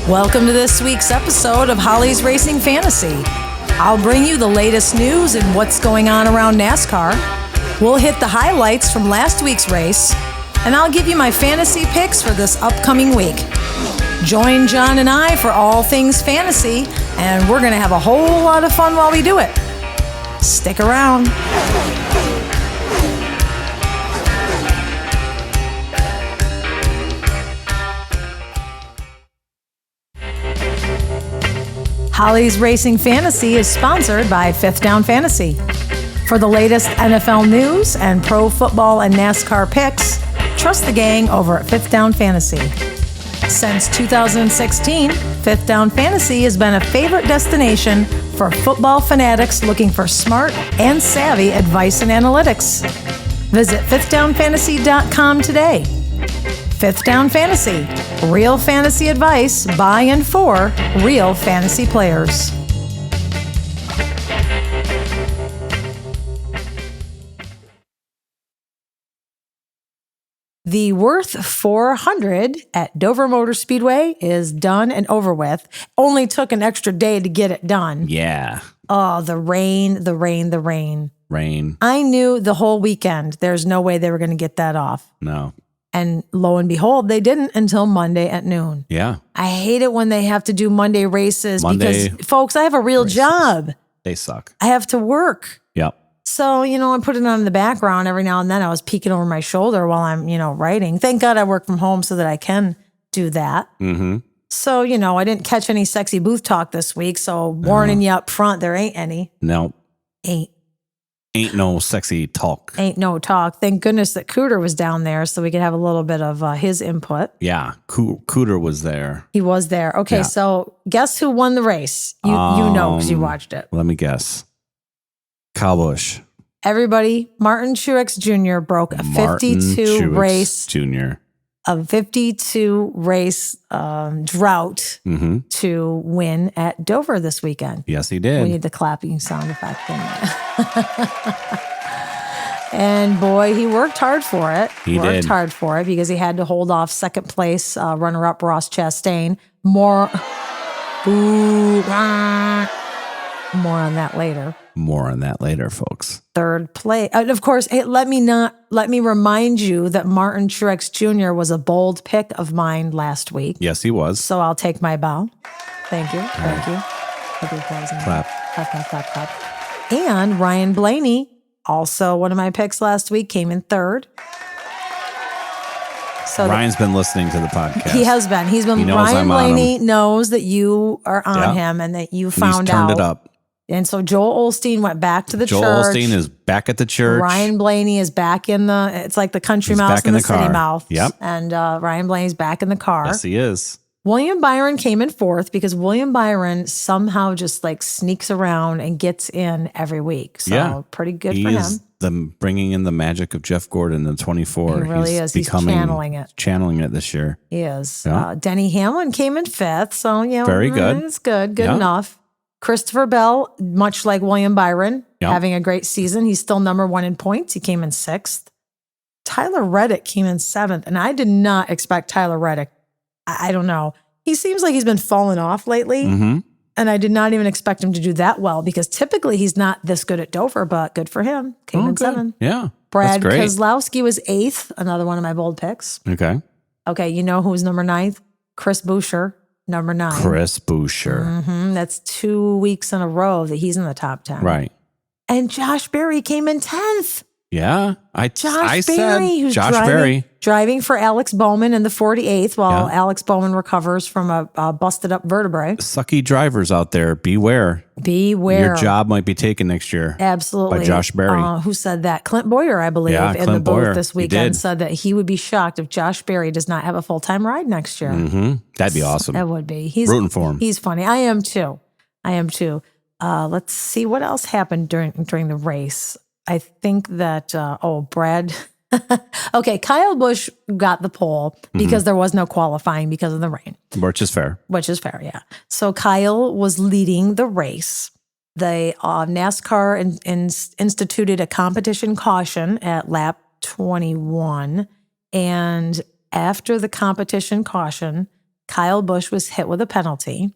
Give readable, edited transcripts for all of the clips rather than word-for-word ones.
Welcome to this week's episode of Holly's Racing Fantasy. I'll bring you the latest news and what's going on around NASCAR. We'll hit the highlights from last week's race, and I'll give you my fantasy picks for this upcoming week. Join John and I for all things fantasy, and we're going to have a whole lot of fun while we do it. Stick around. Holly's Racing Fantasy is sponsored by Fifth Down Fantasy. For the latest NFL news and pro football and NASCAR picks, trust the gang over at Fifth Down Fantasy. Since 2016, Fifth Down Fantasy has been a favorite destination for football fanatics looking for smart and savvy advice and analytics. Visit fifthdownfantasy.com today. Fifth Down Fantasy, real fantasy advice by and for real fantasy players. The Würth 400 at Dover Motor Speedway is done and over with. Only took an extra day to get it done. Yeah. Oh, the rain. Rain. I knew the whole weekend there's no way they were going to get that off. No. And lo and behold, they didn't until Monday at noon. Yeah. I hate it when they have to do Monday races because, folks, I have a real job. They suck. I have to work. Yep. So, I put it on in the background every now and then. I was peeking over my shoulder while I'm, writing. Thank God I work from home so that I can do that. Mm-hmm. So, I didn't catch any sexy booth talk this week. So, warning you up front, there ain't any. No. Ain't no sexy talk. Ain't no talk. Thank goodness that Cooter was down there so we could have a little bit of his input. Yeah. Cooter was there. He was there. Okay, yeah. So guess who won the race? You know because you watched it. Let me guess. Kyle Busch. Everybody, Martin Truex Jr. broke a 52 race drought to win at Dover this weekend. Yes, he did. We need the clapping sound effect in there. And boy, he worked hard for it. He worked hard for it because he had to hold off second place runner-up Ross Chastain. More on that later. Folks. Third place. And of course, let me remind you that Martin Truex Jr. was a bold pick of mine last week. Yes, he was. So I'll take my bow. Thank you. Thank you. Clap. Clap. And Ryan Blaney, also one of my picks last week, came in third. So Ryan's been listening to the podcast. He has been. Ryan Blaney knows that you are on him and that you found out. He's turned it up. And so Joel Osteen went back to the church. Joel Osteen is back at the church. Ryan Blaney is back it's like the country mouse and the city mouse. Yep. And Ryan Blaney's back in the car. Yes, he is. William Byron came in fourth because William Byron somehow just sneaks around and gets in every week. So pretty good for him. Bringing in the magic of Jeff Gordon in 24. He really is. He's channeling it. Channeling it this year. He is. Yeah. Denny Hamlin came in fifth. So, very good. It's good. Good enough. Christopher Bell, much like William Byron, having a great season. He's still number one in points. He came in sixth. Tyler Reddick came in seventh. And I did not expect Tyler Reddick. I don't know. He seems like he's been falling off lately. Mm-hmm. And I did not even expect him to do that well because typically he's not this good at Dover, but good for him. Came in seventh. Yeah. Brad Keselowski was eighth. Another one of my bold picks. Okay. You know who's number ninth? Chris Buescher. Number 9. Chris Buescher. Mm-hmm. That's 2 weeks in a row that he's in the top 10. Right. And Josh Berry came in 10th. Yeah. Josh Berry, driving for Alex Bowman in the 48th while Alex Bowman recovers from a busted up vertebrae. Sucky drivers out there, beware. Your job might be taken next year. Absolutely. By Josh Berry. Who said that? Clint Boyer, I believe, in the booth this weekend said that he would be shocked if Josh Berry does not have a full-time ride next year. Mm-hmm. That'd be awesome. That would be. He's rooting for him. He's funny. I am too. Let's see what else happened during the race. I think that, Brad. Okay, Kyle Busch got the pole because there was no qualifying because of the rain. Which is fair, yeah. So Kyle was leading the race. The NASCAR instituted a competition caution at lap 21. And after the competition caution, Kyle Busch was hit with a penalty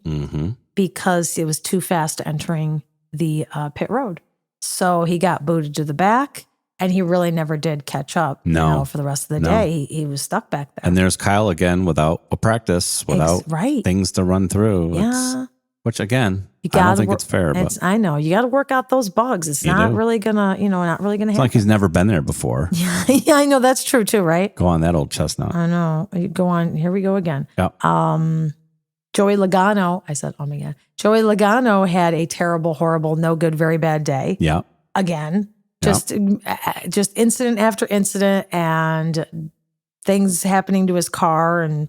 because it was too fast entering the pit road. So he got booted to the back, and he really never did catch up. For the rest of the day, he was stuck back there. And there's Kyle again without a practice, without things to run through. Yeah. Which again, I don't think it's fair. But I know. You got to work out those bugs. It's not really going to, not really going to happen. It's like he's never been there before. Yeah, I know. That's true too, right? Go on, that old chestnut. I know. You go on. Here we go again. Yep. Joey Logano, I said, oh my God. Joey Logano had a terrible, horrible, no good, very bad day. Yeah. Again. Just incident after incident and things happening to his car, and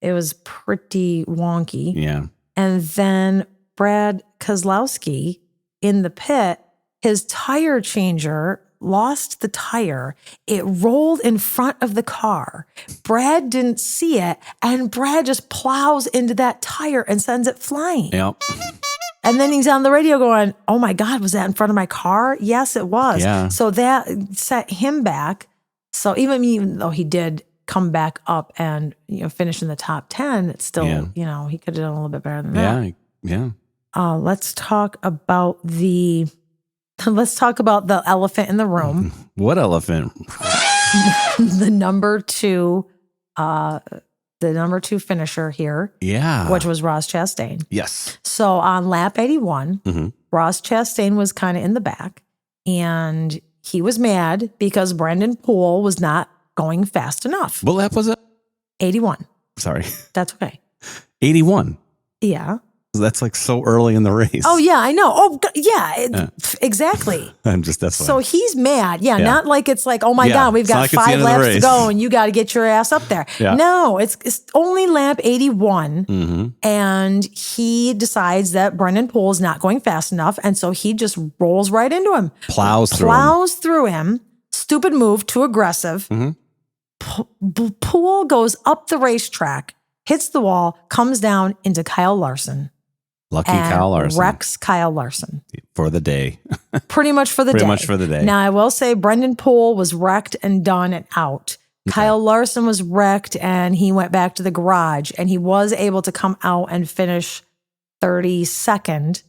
it was pretty wonky. Yeah. And then Brad Keselowski in the pit, his tire changer lost the tire. It rolled in front of the car. Brad didn't see it, and Brad just plows into that tire and sends it flying. Yep. And then he's on the radio going, oh my God, was that in front of my car? Yes, it was. Yeah. So that set him back. So even though he did come back up and finish in the top 10, it's still, he could have done a little bit better than that. Yeah. Let's talk about the elephant in the room. What elephant? The number two finisher here. Yeah. Which was Ross Chastain. Yes. So on lap 81, Ross Chastain was kind of in the back, and he was mad because Brendan Poole was not going fast enough. What lap was it? 81. Sorry. That's okay. 81. Yeah. That's like so early in the race. Oh, yeah, I know. Oh, yeah, exactly. That's so he's mad. Yeah, not like it's like, oh my God, we've got 5 laps to go and you got to get your ass up there. Yeah. No, it's only lap 81. And he decides that Brendan Poole is not going fast enough. And so he just rolls right into him. Plows through him. Stupid move, too aggressive. Poole goes up the racetrack, hits the wall, comes down into Kyle Larson. Lucky Kyle Larson. Wrecks Kyle Larson. For the day. Pretty much for the day. Now, I will say Brendan Poole was wrecked and done and out. Okay. Kyle Larson was wrecked and he went back to the garage, and he was able to come out and finish 32nd,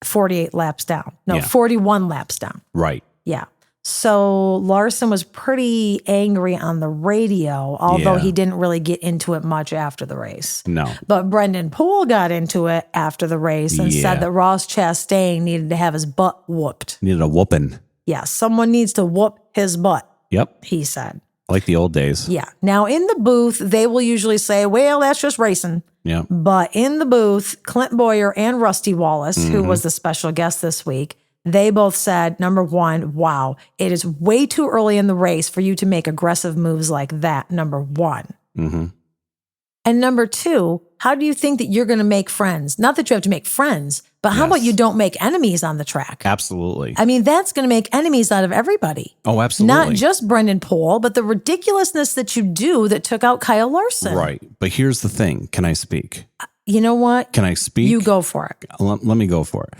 48 laps down. No, 41 laps down. Right. Yeah. So Larson was pretty angry on the radio, although he didn't really get into it much after the race. No. But Brendan Poole got into it after the race and said that Ross Chastain needed to have his butt whooped. Needed a whooping. Yeah, someone needs to whoop his butt. Yep. He said. Like the old days. Yeah. Now in the booth, they will usually say, well, that's just racing. Yeah. But in the booth, Clint Boyer and Rusty Wallace, who was the special guest this week, they both said, number one, wow, it is way too early in the race for you to make aggressive moves like that, number one. And number two, how do you think that you're going to make friends? Not that you have to make friends, but how about you don't make enemies on the track? Absolutely. I mean, that's going to make enemies out of everybody. Oh, absolutely. Not just Brendan Poole, but the ridiculousness that you do that took out Kyle Larson. Right. But here's the thing. Can I speak? You know what? Can I speak? You go for it. Let me go for it.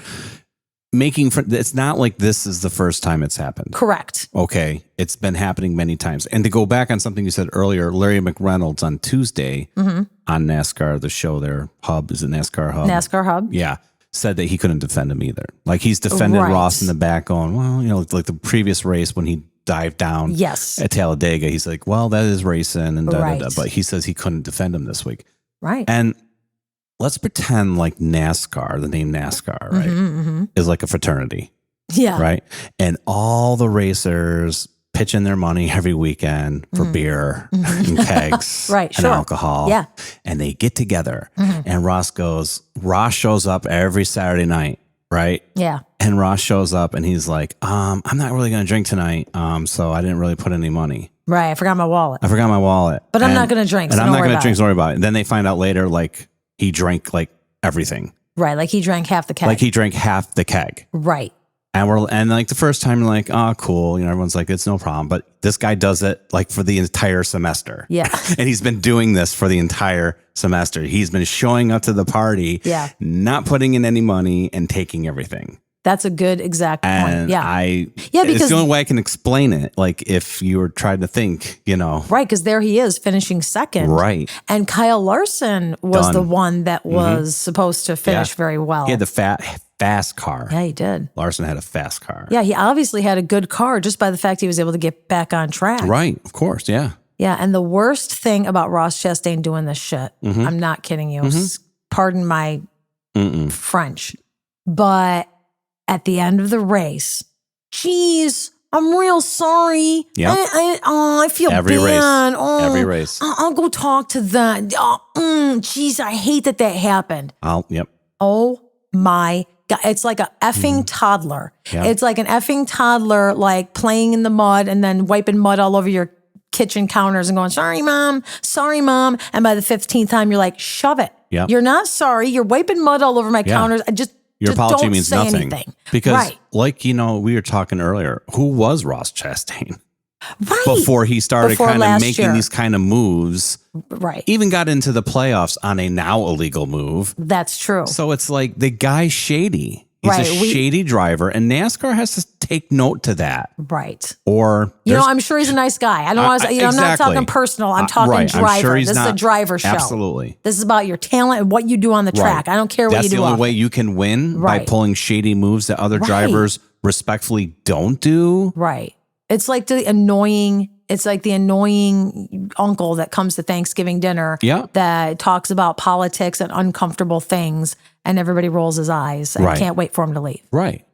It's not like this is the first time it's happened. Correct. Okay. It's been happening many times. And to go back on something you said earlier, Larry McReynolds on Tuesday on NASCAR, the show, their hub, is it NASCAR Hub? NASCAR Hub. Yeah. Said that he couldn't defend him either. Like he's defended Ross in the back going, well, like the previous race when he dived down at Talladega, he's like, well, that is racing and but he says he couldn't defend him this week. Right. And let's pretend like NASCAR, the name NASCAR, right, is like a fraternity. Yeah. Right. And all the racers pitch in their money every weekend for beer and kegs and alcohol. Yeah. And they get together and Ross shows up every Saturday night. Right. Yeah. And Ross shows up and he's like, I'm not really going to drink tonight. So I didn't really put any money. Right. I forgot my wallet. But I'm not going to drink. And I'm not going to drink. So don't worry about it. And then they find out later, like, he drank like everything. Right. Like he drank half the keg. Right. And like the first time you're like, oh, cool. Everyone's like, it's no problem. But this guy does it like for the entire semester. Yeah. And he's been doing this for the entire semester. He's been showing up to the party, not putting in any money and taking everything. That's a good exact point. Yeah. Because it's the only way I can explain it. Like if you were trying to think, Right. Because there he is finishing second. Right. And Kyle Larson was the one that was supposed to finish very well. He had the fast car. Yeah, he did. Larson had a fast car. Yeah. He obviously had a good car just by the fact he was able to get back on track. Right. Of course. Yeah. Yeah. And the worst thing about Ross Chastain doing this shit, I'm not kidding you. Pardon my French. But at the end of the race, geez, I'm real sorry. Yep. I feel Every bad. race. Every race. I'll go talk to them. Geez, I hate that happened. Yep. Oh my God. It's like a effing toddler. Yep. It's like an effing toddler, like playing in the mud and then wiping mud all over your kitchen counters and going, sorry, mom. And by the 15th time, you're like, shove it. Yep. You're not sorry. You're wiping mud all over my counters. Your apology don't means say nothing. Anything. Because like, we were talking earlier, who was Ross Chastain? Right. Before he started kind of making these kind of moves. Right. Even got into the playoffs on a now illegal move. That's true. So it's like the guy's shady. He's a shady driver, and NASCAR has to take note to that. Right. Or I'm sure he's a nice guy. I don't want to. I'm not talking personal. I'm talking driver. I'm sure this is a driver show. Absolutely. This is about your talent and what you do on the track. I don't care what you do. That's the only way you can win by pulling shady moves that other drivers respectfully don't do. Right. It's like the annoying uncle that comes to Thanksgiving dinner that talks about politics and uncomfortable things, and everybody rolls his eyes and can't wait for him to leave. Right.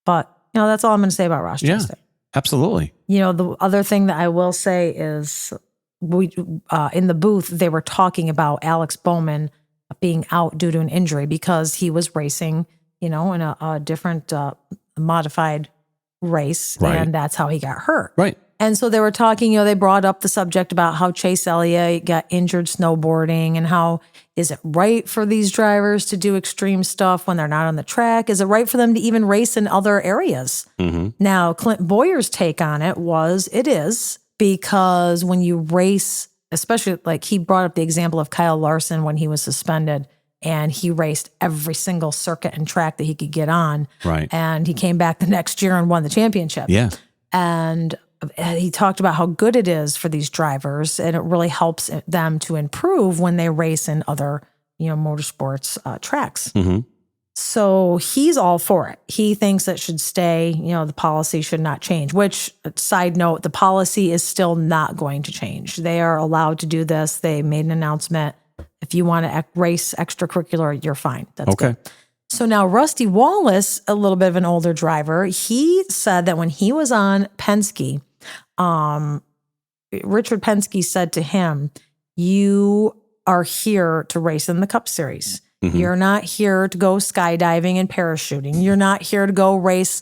But, that's all I'm going to say about Ross Chastain. Yeah, absolutely. The other thing that I will say is in the booth, they were talking about Alex Bowman being out due to an injury because he was racing, in a different modified race, and that's how he got hurt. Right. And so they were talking, they brought up the subject about how Chase Elliott got injured snowboarding and how is it right for these drivers to do extreme stuff when they're not on the track? Is it right for them to even race in other areas? Now, Clint Boyer's take on it is because when you race, especially like he brought up the example of Kyle Larson when he was suspended, and he raced every single circuit and track that he could get on. Right. And he came back the next year and won the championship. Yeah. And he talked about how good it is for these drivers, and it really helps them to improve when they race in other, motorsports tracks. So he's all for it. He thinks it should stay, the policy should not change, which, side note, the policy is still not going to change. They are allowed to do this. They made an announcement. If you want to race extracurricular, you're fine. That's okay. Good. So now Rusty Wallace, a little bit of an older driver, he said that when he was on Penske, Richard Penske said to him, you are here to race in the Cup Series. You're not here to go skydiving and parachuting. You're not here to go race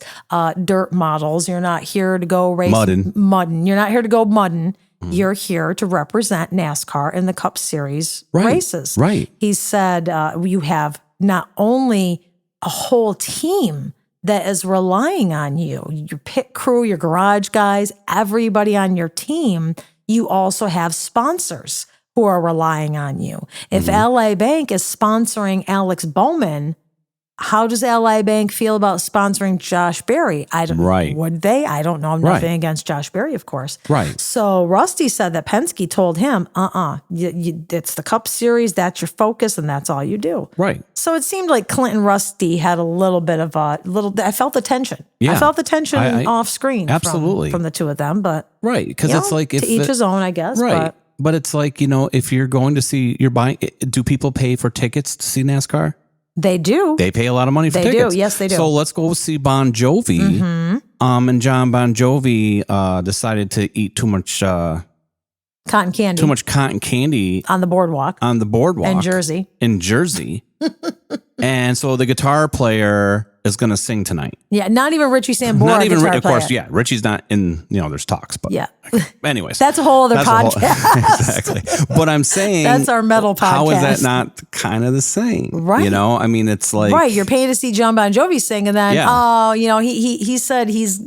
dirt models. You're not here to go race mudding. You're not here to go mudding. You're here to represent NASCAR in the Cup Series races. Right. He said you have not only a whole team that is relying on you, your pit crew, your garage guys, everybody on your team, you also have sponsors who are relying on you. If LA Bank is sponsoring Alex Bowman, how does LA Bank feel about sponsoring Josh Berry? Would they? I don't know. Nothing against Josh Berry, of course. Right. So Rusty said that Penske told him, it's the Cup Series, that's your focus, and that's all you do. Right. So it seemed like Clint and Rusty had a little bit of I felt the tension. Yeah. I felt the tension off screen. Absolutely. From the two of them, but. Right. Because it's like. To each his own, I guess. Right. But it's like, if you're going to see, you're buying, do people pay for tickets to see NASCAR? They do. They pay a lot of money for tickets. They do. Yes, they do. So let's go see Bon Jovi. And John Bon Jovi decided to eat too much cotton candy. Too much cotton candy on the boardwalk. In Jersey. And so the guitar player is going to sing tonight. Yeah, not even Richie Sambora. Not even, of course, yeah. Richie's not in, there's talks, but yeah. Anyways. That's a whole other podcast. Exactly. But I'm saying. That's our metal podcast. How is that not kind of the same? Right. I mean, it's like. Right. You're paying to see John Bon Jovi sing, and then, he said he's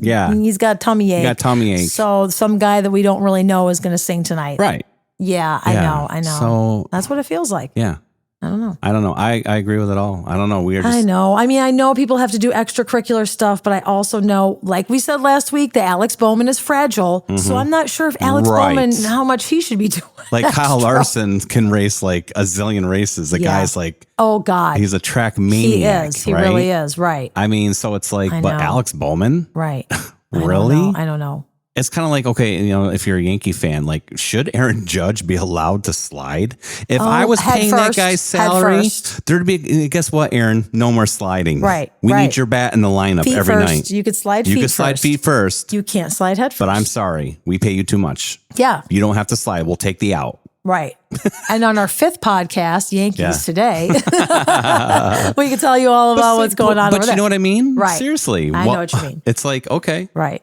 got tummy ache. He got tummy ache. So some guy that we don't really know is going to sing tonight. Right. Yeah, I know. So. That's what it feels like. Yeah. I don't know. I agree with it all. I don't know. We are just... I know. I mean, I know people have to do extracurricular stuff, but I also know, like we said last week, that Alex Bowman is fragile. So I'm not sure if Alex Bowman, how much he should be doing. Like Kyle Larson can race like a zillion races. The guy's like, oh God, he's a track maniac. He is. He really is. Right. I mean, so it's like, but Alex Bowman? Right. Really? I don't know. It's kind of like, okay, if you're a Yankee fan, like, should Aaron Judge be allowed to slide? If I was paying that guy's salary, there'd be, guess what, Aaron? No more sliding. Right. We need your bat in the lineup feet every first. night. You could slide feet first. You could slide feet first. You can't slide head first. But I'm sorry. We pay you too much. Yeah. You don't have to slide. We'll take the out. Right. And on our 5th podcast, Yankees Today, we can tell you all about what's going on over there. But you know what I mean? Right. Seriously. I know what you mean. It's like, okay. Right.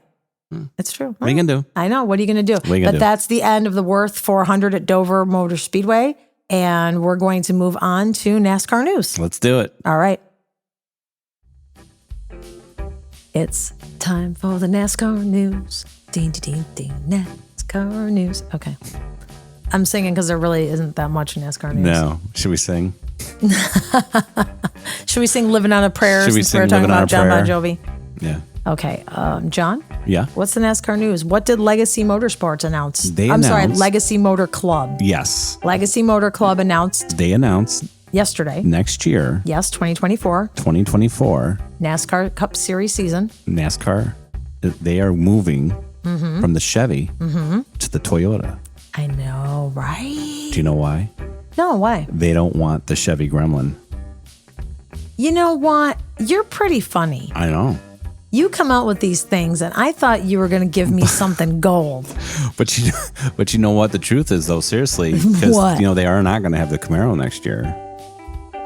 It's true. What are you going to do? I know. What are you going to do? But that's the end of the Würth 400 at Dover Motor Speedway. And we're going to move on to NASCAR news. Let's do it. All right. It's time for the NASCAR news. Ding, ding, ding, ding. NASCAR news. Okay. I'm singing because there really isn't that much NASCAR news. No. Should we sing? Should we sing Living on a Prayer since we're talking about John Bon Jovi? Yeah. Okay. John? Yeah. What's the NASCAR news? What did Legacy Motorsports announce? I'm sorry, Legacy Motor Club. Yes. Legacy Motor Club announced. They announced. Yesterday. Next year. Yes, 2024. 2024. NASCAR Cup Series season. NASCAR. They are moving from the Chevy to the Toyota. I know, right? Do you know why? No, why? They don't want the Chevy Gremlin. You know what? You're pretty funny. I know. You come out with these things, and I thought you were going to give me something gold. But you know what the truth is, though. Seriously, because they are not going to have the Camaro next year.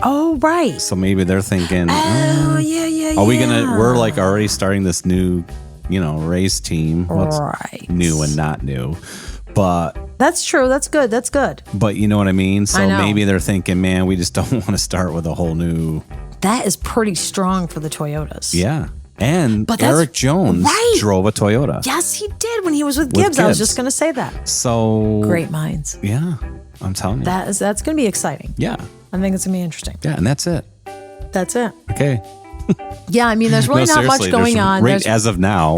Oh, right. So maybe they're thinking, yeah. Are we gonna? We're like already starting this new, race team. Right. New and not new, but that's true. That's good. That's good. But you know what I mean. So maybe they're thinking, man, we just don't want to start with a whole new. That is pretty strong for the Toyotas. Yeah. But Eric Jones drove a Toyota. Yes, he did when he was with Gibbs. I was just going to say that. So great minds. Yeah, I'm telling you. That's going to be exciting. Yeah. I think it's going to be interesting. Yeah, and that's it. That's it. Okay. Yeah, I mean, there's really not much going on. As of now,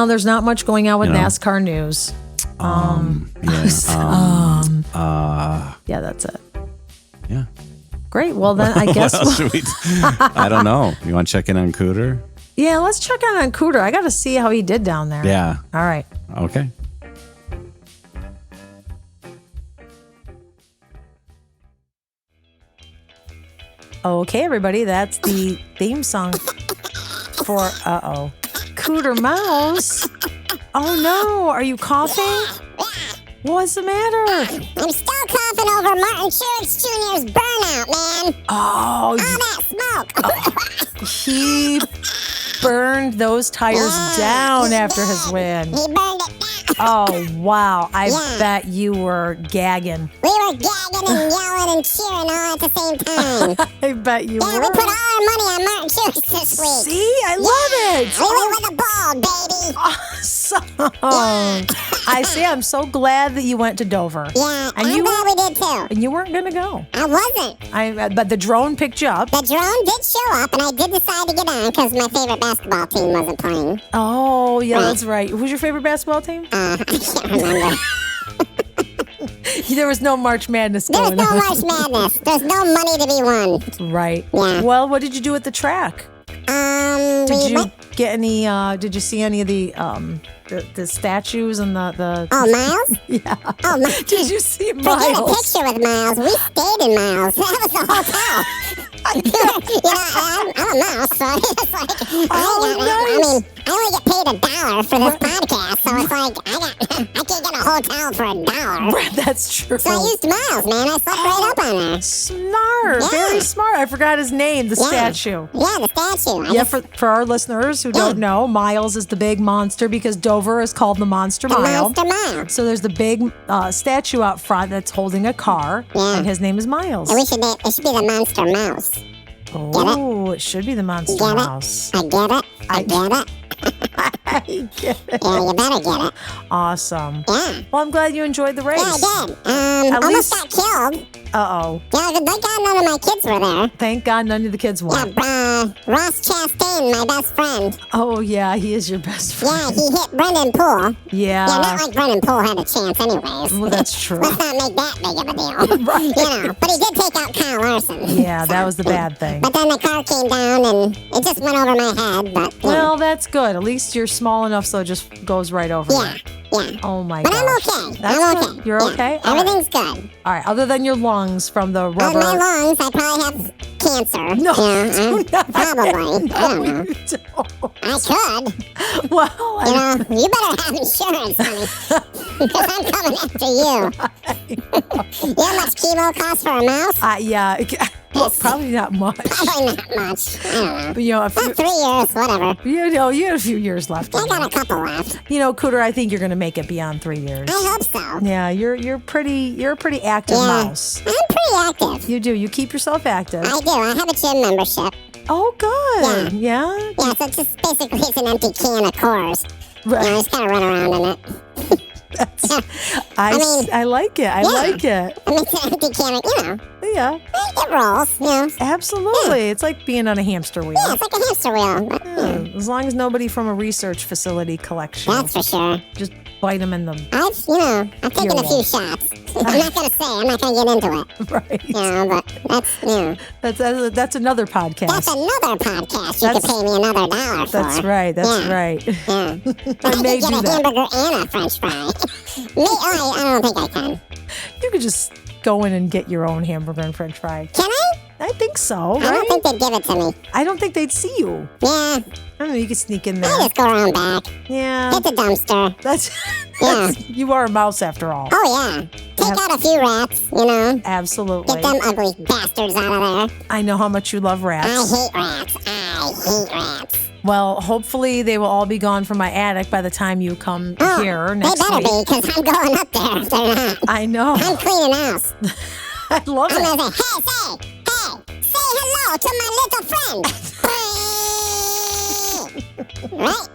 there's not much going on with NASCAR news. Yeah, that's it. Yeah. Great. Well, then I guess I don't know. You want to check in on Cooter? Yeah, let's check in on Cooter. I got to see how he did down there. Yeah. All right. Okay. Okay, everybody, that's the theme song for Cooter Mouse. Oh no, are you coughing? What's the matter? I'm still coughing over Martin Truex Jr.'s burnout, man. Oh, all that smoke. He burned those tires down after his win. He burned it down. Oh, wow. I bet you were gagging. We were gagging and yelling and cheering all at the same time. I bet you were. Yeah, we put all our money on Martin Truex this week. See? I love it. We went with the ball, baby. Awesome. I see. I'm so glad that you went to Dover. Yeah, I'm glad we did too. And you weren't going to go. I wasn't. But the drone picked you up. The drone did show up, and I did decide to get on because my favorite basketball team wasn't playing. Oh, yeah, that's right. Who's your favorite basketball team? I can't remember. There was no March Madness going on. There's no March Madness. There's no money to be won. Right. Yeah. Well, what did you do at the track? Did you get any? Did you see any of the statues and the? Oh, Miles. Yeah. Oh, Miles. Did you see Miles? Forget a picture with Miles. We stayed in Miles. That was the hotel. I'm a mouse, so it's like I only get paid $1 for this podcast, so it's like I can't get a hotel for $1. That's true. So I used Miles, man. I slept right up on there. Smart, very smart. I forgot his name. The statue. Yeah, the statue. For our listeners who don't know, Miles is the big monster because Dover is called the Monster Mile. Monster Mile. So there's the big statue out front that's holding a car, and his name is Miles. And it should be the Monster Mouse. Oh, it should be the Monster Mouse. I get it. I get it. Yeah, you better get it. Awesome. Yeah. Well, I'm glad you enjoyed the race. Yeah, I did. Almost got killed. Uh-oh. Yeah, thank God none of my kids were there. Thank God none of the kids were. Yeah, Ross Chastain, my best friend. Oh, yeah, he is your best friend. Yeah, he hit Brendan Poole. Yeah. Yeah, not like Brendan Poole had a chance anyways. Well, that's true. Let's not make that big of a deal. Right. But he did take out Kyle Larson. Yeah, that was the bad thing. But then the car came down and it just went over my head. But well, that's good. At least you're small enough so it just goes right over. Yeah. Oh my god. But gosh. I'm okay. That's I'm good. okay. You're okay? Everything's good. All right. Other than your lungs from the rubber. My lungs, I probably have cancer. No. Probably. No, I don't know. you don't. I could. Well, you better have insurance, honey. Because I'm coming after you. You know how much chemo costs for a mouse? Yeah. Well, probably not much. Probably not much. I don't know. But, you know, 3 years, whatever. You know, you had a few years left. I got a couple left. You know, Cooter, I think you're going to make it beyond 3 years. I hope so. Yeah, you're a pretty active mouse. I'm pretty active. You do. You keep yourself active. I do. I have a gym membership. Oh, good. Yeah. Yeah, so just basically it's an empty can of Coors. Right. You know, I just gotta run around in it. I like it. I like it. I mean, it's an empty can of, Yeah. It rolls, Absolutely. Yeah. It's like being on a hamster wheel. Yeah, it's like a hamster wheel. Yeah. As long as nobody from a research facility collects you. That's for sure. Just bite them in the... I've taken a few shots. I'm not going to say. I'm not going to get into it. Right. But that's another podcast. That's another podcast. You could pay me another $1 for. That's right. That's right. Yeah. I could get a hamburger and a French fry. I don't think I can. You could just go in and get your own hamburger and French fry. Can I? I think so. I don't think they'd give it to me. I don't think they'd see you. Yeah. I don't know. You could sneak in there. I just go around back. Yeah. Hit the dumpster. That's you are a mouse after all. Oh, yeah. Take out a few rats, Absolutely. Get them ugly bastards out of there. I know how much you love rats. I hate rats. Well, hopefully they will all be gone from my attic by the time you come here next week. They better be, because I'm going up there if they're not. I know. I'm cleaning house. I love it. I'm going to say, say hello to my little friend. Right?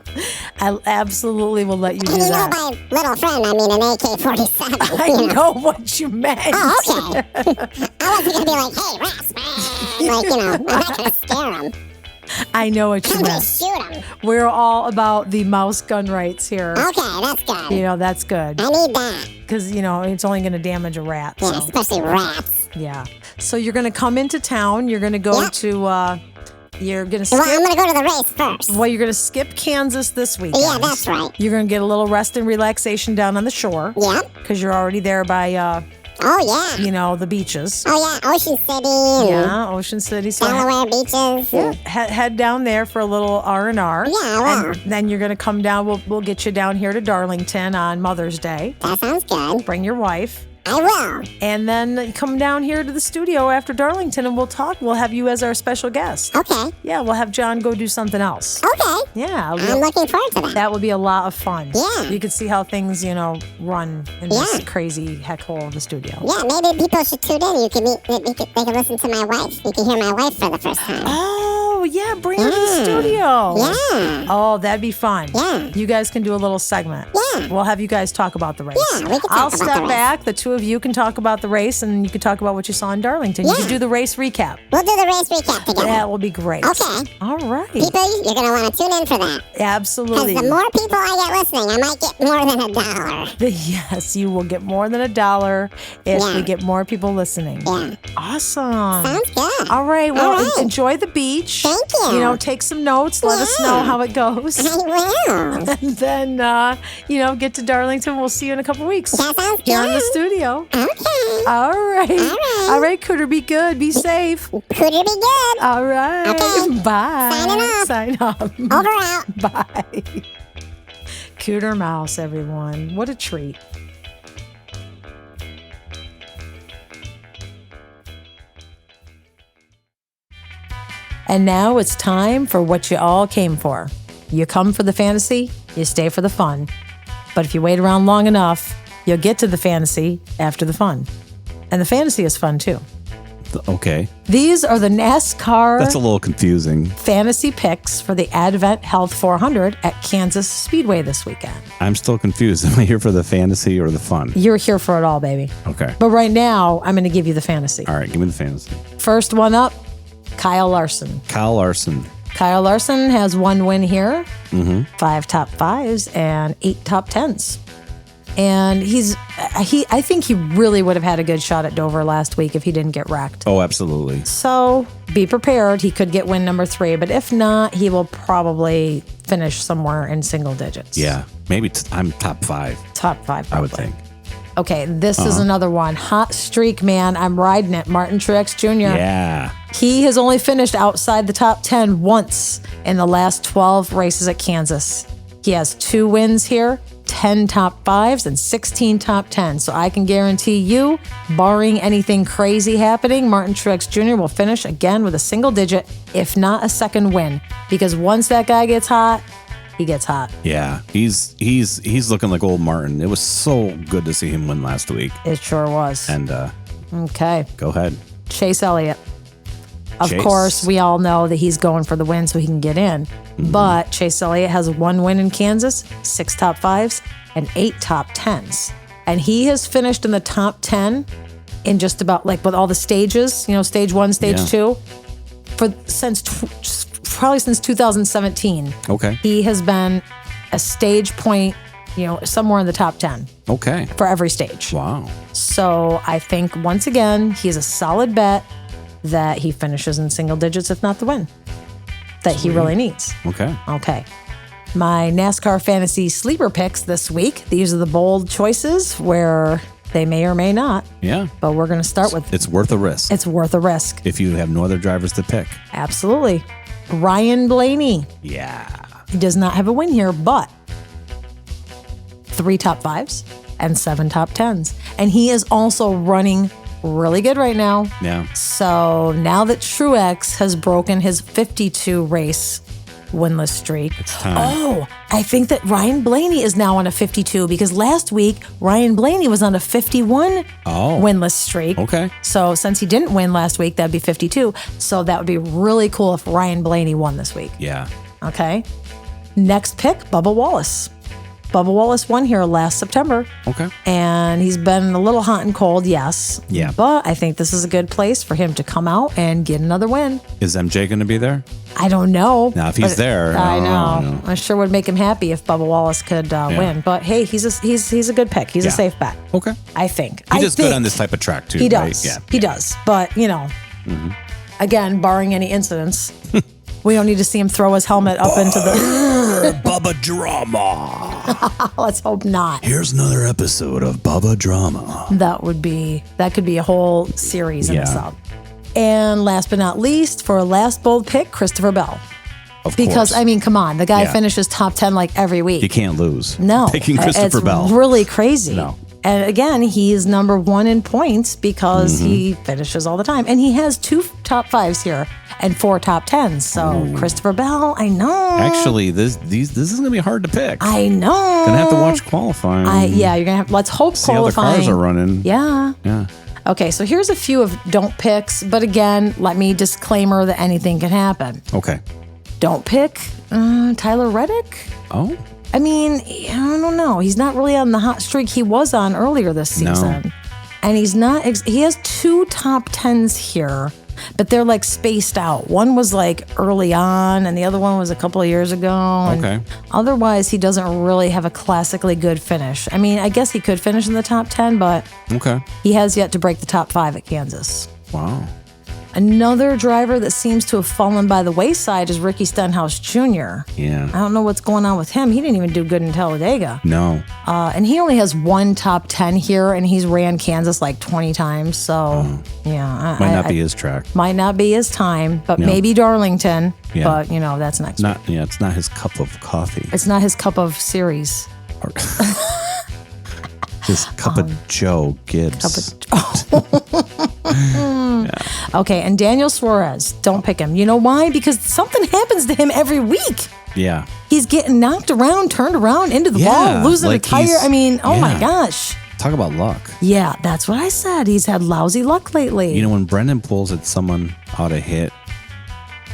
I absolutely will let you do that. By little friend, I mean an AK-47. I know what you meant. Oh, okay. I wasn't going to be like, hey, rats. I'm not going to scare them. I know what you meant. Shoot them. We're all about the mouse gun rights here. Okay, that's good. That's good. I need that. Because, it's only going to damage a rat. Yeah, especially rats. Yeah. So you're going to come into town. You're going to go to... You're going to skip... Well, I'm going to go to the race first. Well, you're going to skip Kansas this weekend. Yeah, that's right. You're going to get a little rest and relaxation down on the shore. Yep. Because you're already there by... oh, yeah. The beaches. Oh, yeah. Ocean City. Yeah, Ocean City. So Delaware beaches. Yeah. Head down there for a little R&R. Yeah, I will. And then you're going to come down. We'll get you down here to Darlington on Mother's Day. That sounds good. Bring your wife. I will. And then come down here to the studio after Darlington and we'll talk. We'll have you as our special guest. Okay. Yeah, we'll have John go do something else. Okay. Yeah. I'm looking forward to that. That would be a lot of fun. Yeah. You could see how things, run in this crazy heck hole of the studio. Yeah, maybe people should tune in. They can listen to my wife. You can hear my wife for the first time. Oh, yeah. Bring her to the studio. Yeah. Oh, that'd be fun. Yeah. You guys can do a little segment. Yeah. We'll have you guys talk about the race. Yeah, we can talk I'll about step the race. back. The two of you can talk about the race, and you can talk about what you saw in Darlington. Yeah. You can do the race recap. We'll do the race recap together. That will be great. Okay. All right. People, you're going to want to tune in for that. Absolutely. Because the more people I get listening, I might get more than $1. Yes, you will get more than $1 if we get more people listening. Yeah. Awesome. Sounds good. All right. Well, All right. enjoy the beach. Thank you. Take some notes. Let us know how it goes. I will. And then, get to Darlington. We'll see you in a couple weeks. That sounds good. Here in the studio. Okay. All right. All right. All right, Cooter, be good. Be safe. Cooter, be good. All right. Okay. Bye. Signing off. Sign off. Over out. Bye. Cooter Mouse, everyone. What a treat. And now it's time for what you all came for. You come for the fantasy, you stay for the fun. But if you wait around long enough, you'll get to the fantasy after the fun. And the fantasy is fun too. Okay. These are the NASCAR That's a little confusing. fantasy picks for the AdventHealth 400 at Kansas Speedway this weekend. I'm still confused. Am I here for the fantasy or the fun? You're here for it all, baby. Okay. But right now, I'm going to give you the fantasy. All right, give me the fantasy. First one up, Kyle Larson. Kyle Larson. Kyle Larson has 1 win here, 5 top 5s, and 8 top 10s. And I think he really would have had a good shot at Dover last week if he didn't get wrecked. Oh, absolutely. So be prepared. He could get win number 3, but if not, he will probably finish somewhere in single digits. Yeah, maybe I'm top 5. Top 5, probably. I would think. Okay, this is another one. Hot streak, man. I'm riding it. Martin Truex Jr. Yeah. He has only finished outside the top 10 once in the last 12 races at Kansas. He has 2 wins here, 10 top 5s, and 16 top 10s. So I can guarantee you, barring anything crazy happening, Martin Truex Jr. will finish again with a single digit, if not a second win. Because once that guy gets hot, he gets hot. Yeah, he's looking like old Martin. It was so good to see him win last week. It sure was. And okay. Go ahead. Chase Elliott. Of Chase. course, we all know that he's going for the win so he can get in. But Chase Elliott has 1 win in Kansas, 6 top 5s, and 8 top 10s. And he has finished in the top 10 in just about, like, with all the stages, stage 1, stage 2, probably since 2017. Okay. He has been a stage point, somewhere in the top 10. Okay. For every stage. Wow. So I think, once again, he's a solid bet that he finishes in single digits, if not the win, that he really needs. Okay. Okay. My NASCAR fantasy sleeper picks this week. These are the bold choices where they may or may not. Yeah. But we're going to start with... It's worth a risk. It's worth a risk. If you have no other drivers to pick. Absolutely. Ryan Blaney. Yeah. He does not have a win here, but 3 top 5s and 7 top 10s. And he is also running really good right now. Yeah. So now that Truex has broken his 52 race winless streak. It's time. Oh, I think that Ryan Blaney is now on a 52 because last week Ryan Blaney was on a 51 winless streak. Okay. So since he didn't win last week, that'd be 52. So that would be really cool if Ryan Blaney won this week. Yeah. Okay. Next pick, Bubba Wallace. Bubba Wallace won here last September. Okay. And he's been a little hot and cold, yes. Yeah. But I think this is a good place for him to come out and get another win. Is MJ going to be there? I don't know. Now, if he's there, I know. I sure would make him happy if Bubba Wallace could win. But hey, he's a good pick. He's a safe bet. Okay. I think. He does good on this type of track too. He does. Right? Yeah. He does. But again, barring any incidents, we don't need to see him throw his helmet up into the Bubba Drama. Let's hope not. Here's another episode of Bubba Drama. That could be a whole series in itself. And last but not least, for a last bold pick, Christopher Bell. Of because, course. I mean, come on. The guy finishes top 10 like every week. You can't lose. No. Picking Christopher Bell. It's really crazy. No. And again, he is number 1 in points because he finishes all the time. And he has 2 top 5s here and 4 top 10s. So Christopher Bell, I know. Actually, this is going to be hard to pick. I know. Gonna have to watch qualifying. You're gonna have. Let's hope see qualifying. how the cars are running. Yeah. Yeah. Okay, so here's a few of don't picks, but again, let me disclaimer that anything can happen. Okay. Don't pick Tyler Reddick. Oh. I mean, I don't know. He's not really on the hot streak he was on earlier this season. No. And he's not, he has 2 top 10s here, but they're like spaced out. One was like early on and the other one was a couple of years ago. Okay. Otherwise, he doesn't really have a classically good finish. I mean, I guess he could finish in the top 10, but he has yet to break the top 5 at Kansas. Wow. Another driver that seems to have fallen by the wayside is Ricky Stenhouse Jr. Yeah. I don't know what's going on with him. He didn't even do good in Talladega. No. And he only has 1 top 10 here, and he's ran Kansas like 20 times. So, yeah. Might not be his track. Might not be his time, but maybe Darlington. Yeah. But, that's next week. Yeah, it's not his cup of coffee. It's not his cup of series. His cup of Joe Gibbs. Okay, and Daniel Suarez, don't pick him. You know why? Because something happens to him every week. Yeah. He's getting knocked around, turned around into the wall, losing like a tire. I mean, oh my gosh. Talk about luck. Yeah, that's what I said. He's had lousy luck lately. You know, when Brendan pulls at someone out of hit,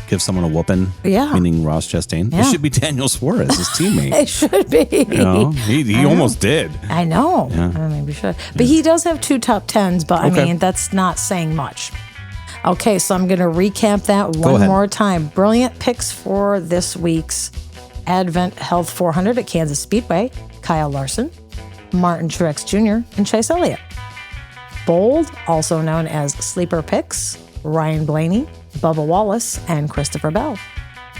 give someone a whooping, meaning Ross Chastain, it should be Daniel Suarez, his teammate. It should be. You know, he almost did. I know. Yeah. I maybe should. But he does have 2 top 10s, but I mean, that's not saying much. Okay, so I'm going to recap that one more time. Brilliant picks for this week's AdventHealth 400 at Kansas Speedway. Kyle Larson, Martin Truex Jr., and Chase Elliott. Bold, also known as Sleeper Picks, Ryan Blaney, Bubba Wallace, and Christopher Bell.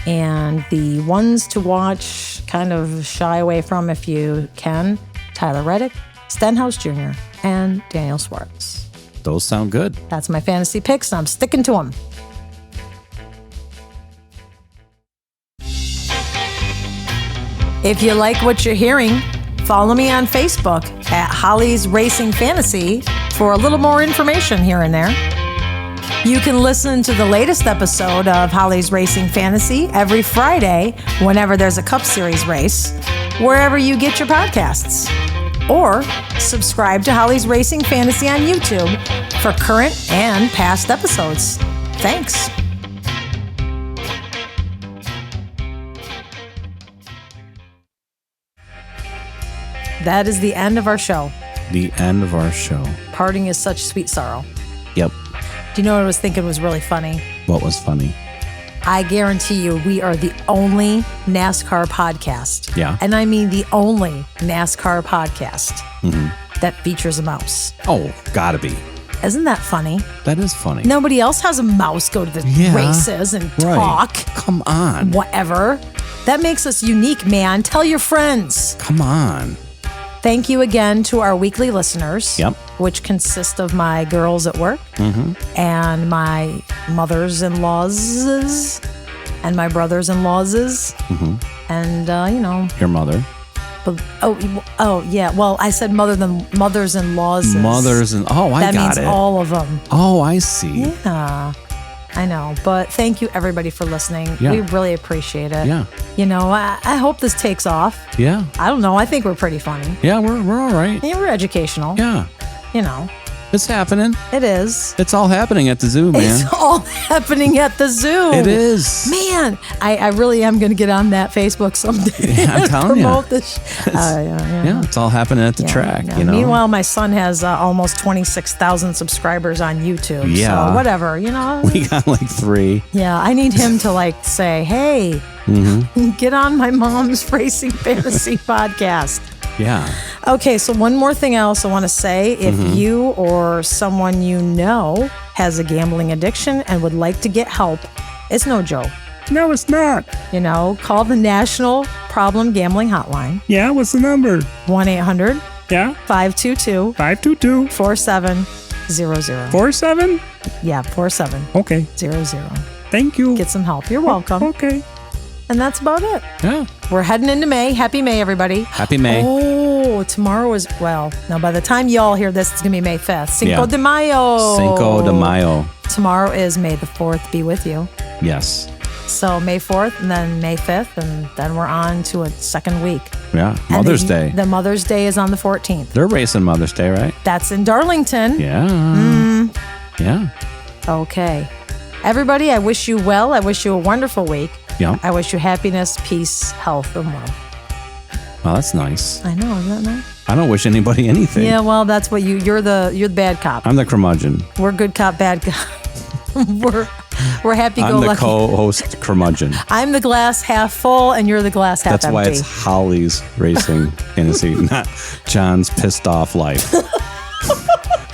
And the ones to watch, kind of shy away from if you can, Tyler Reddick, Stenhouse Jr., and Daniel Suarez. Those sound good. That's my fantasy picks, and I'm sticking to them. If you like what you're hearing, follow me on Facebook at Holly's Racing Fantasy for a little more information here and there. You can listen to the latest episode of Holly's Racing Fantasy every Friday whenever there's a Cup Series race, wherever you get your podcasts. Or subscribe to Holly's Racing Fantasy on YouTube for current and past episodes. Thanks. That is the end of our show. The end of our show. Parting is such sweet sorrow. Yep. Do you know what I was thinking was really funny? What was funny? I guarantee you we are the only NASCAR podcast. Yeah. And I mean the only NASCAR podcast that features a mouse. Oh, gotta be. Isn't that funny? That is funny. Nobody else has a mouse go to the races and talk. Come on. Whatever. That makes us unique, man. Tell your friends. Come on. Thank you again to our weekly listeners, which consist of my girls at work and my mothers-in-laws and my brothers-in-laws and, you know. Your mother. But, oh, yeah. Well, I said mothers-in-laws. Oh, I got it. That means all of them. Oh, I see. Yeah. I know, but thank you everybody for listening. Yeah. We really appreciate it. Yeah. You know, I hope this takes off. Yeah. I don't know. I think we're pretty funny. Yeah, we're all right. Yeah, we're educational. Yeah. You know. It's happening. It is. It's all happening at the zoo, man. It's all happening at the zoo. It is. Man, I really am going to get on that Facebook someday. Yeah, I'm telling you. This. Yeah, it's all happening at the track. Yeah. You know. Meanwhile, my son has almost 26,000 subscribers on YouTube. Yeah. So whatever, you know. We got like 3. Yeah, I need him to like say, hey, get on my mom's Racing Fantasy podcast. Yeah. Okay, so one more thing I also want to say. If you or someone you know has a gambling addiction and would like to get help, it's no joke. No, it's not. You know, call the National Problem Gambling Hotline. Yeah, what's the number? 1-800. Yeah. 522. 522. 4700. 47? Yeah, 47. Okay. 00. Thank you. Get some help. You're welcome. Okay. And that's about it. Yeah. We're heading into May. Happy May, everybody. Happy May. Oh, tomorrow is, well, now by the time y'all hear this, it's going to be May 5th. Cinco de Mayo. Cinco de Mayo. Tomorrow is May the 4th be with you. Yes. So May 4th and then May 5th, and then we're on to a second week. Yeah. Mother's Day. The Mother's Day is on the 14th. They're racing Mother's Day, right? That's in Darlington. Yeah. Yeah. Okay. Everybody, I wish you well. I wish you a wonderful week. Yeah. I wish you happiness, peace, health, and love. Well, that's nice. I know, isn't that nice? I don't wish anybody anything. Yeah, well, that's what you're the bad cop. I'm the curmudgeon. We're good cop, bad cop. we're happy go lucky. I'm the co-host curmudgeon. I'm the glass half full, and you're the glass half empty. That's why it's Holly's Racing Fantasy, not John's pissed off life.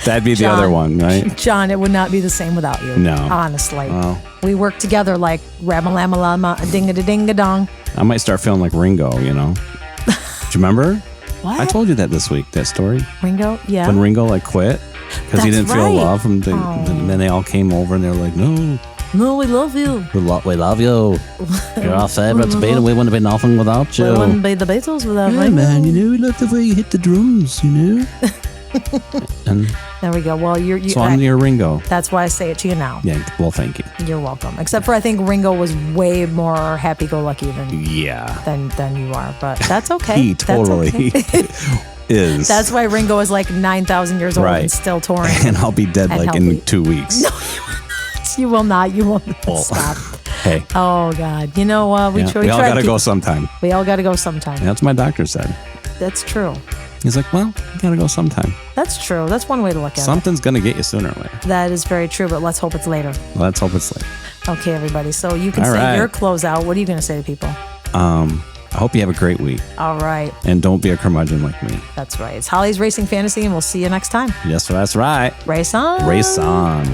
That'd be the other one, right? John, it would not be the same without you. No. Honestly. Well, we work together like rabba-lama-lama, a-ding-a-ding-a-dong. I might start feeling like Ringo, you know? Do you remember? What? I told you that this week, that story. Ringo? Yeah. When Ringo like quit because he didn't feel love. And then they all came over and they were like, no, we love you. We love you. You're our favorite band and we wouldn't be nothing without you. We wouldn't be the Beatles without you. Ringo. Man, you know, we love the way you hit the drums, you know? And there we go. Well, so I'm near Ringo. That's why I say it to you now. Yeah. Well, thank you. You're welcome. Except for I think Ringo was way more happy-go-lucky than you are. But that's okay. He totally. That's okay. is. That's why Ringo is like 9,000 years old and still touring. And I'll be dead like in 2 weeks. No, you will not. You will not. Well, stop. Hey. Oh, God. You know, we all got to go sometime. We all got to go sometime. That's what my doctor said. That's true. He's like, well, you got to go sometime. That's true. That's one way to look at it. Something's going to get you sooner or later. That is very true, but let's hope it's later. Let's hope it's later. Okay, everybody. So you can say your closeout. What are you going to say to people? I hope you have a great week. All right. And don't be a curmudgeon like me. That's right. It's Holly's Racing Fantasy, and we'll see you next time. Yes, that's right. Race on. Race on.